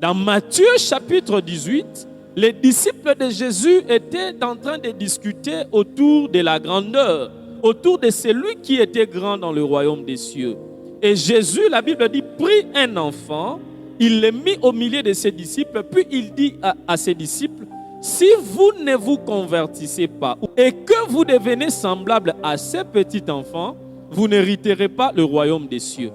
Dans Matthieu chapitre 18, les disciples de Jésus étaient en train de discuter autour de la grandeur, autour de celui qui était grand dans le royaume des cieux. Et Jésus, la Bible dit, prit un enfant, il le mit au milieu de ses disciples, puis il dit à ses disciples, si vous ne vous convertissez pas et que vous devenez semblable à ces petits enfants, vous n'hériterez pas le royaume des cieux.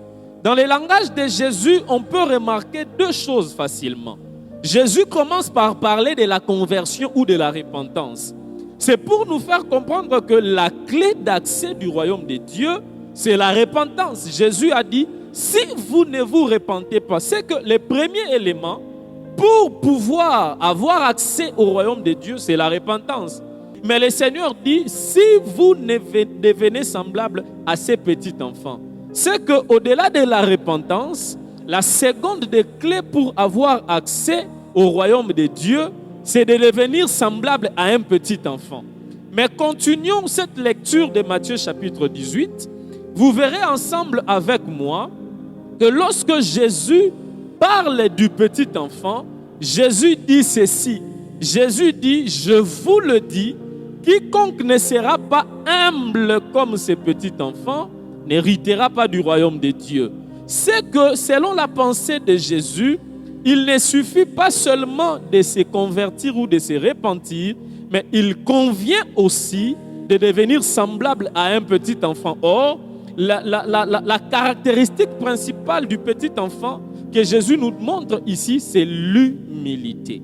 Dans le langage de Jésus, on peut remarquer deux choses facilement. Jésus commence par parler de la conversion ou de la repentance. C'est pour nous faire comprendre que la clé d'accès du royaume de Dieu, c'est la repentance. Jésus a dit, si vous ne vous repentez pas, c'est que le premier élément pour pouvoir avoir accès au royaume de Dieu, c'est la repentance. Mais le Seigneur dit, si vous devenez semblable à ces petits enfants, c'est qu'au-delà de la repentance, la seconde des clés pour avoir accès au royaume de Dieu, c'est de devenir semblable à un petit enfant. Mais continuons cette lecture de Matthieu chapitre 18. Vous verrez ensemble avec moi que lorsque Jésus parle du petit enfant, Jésus dit ceci. Jésus dit, je vous le dis, quiconque ne sera pas humble comme ce petit enfant n'héritera pas du royaume de Dieu. C'est que selon la pensée de Jésus, il ne suffit pas seulement de se convertir ou de se repentir, mais il convient aussi de devenir semblable à un petit enfant. Or, la caractéristique principale du petit enfant que Jésus nous montre ici, c'est l'humilité.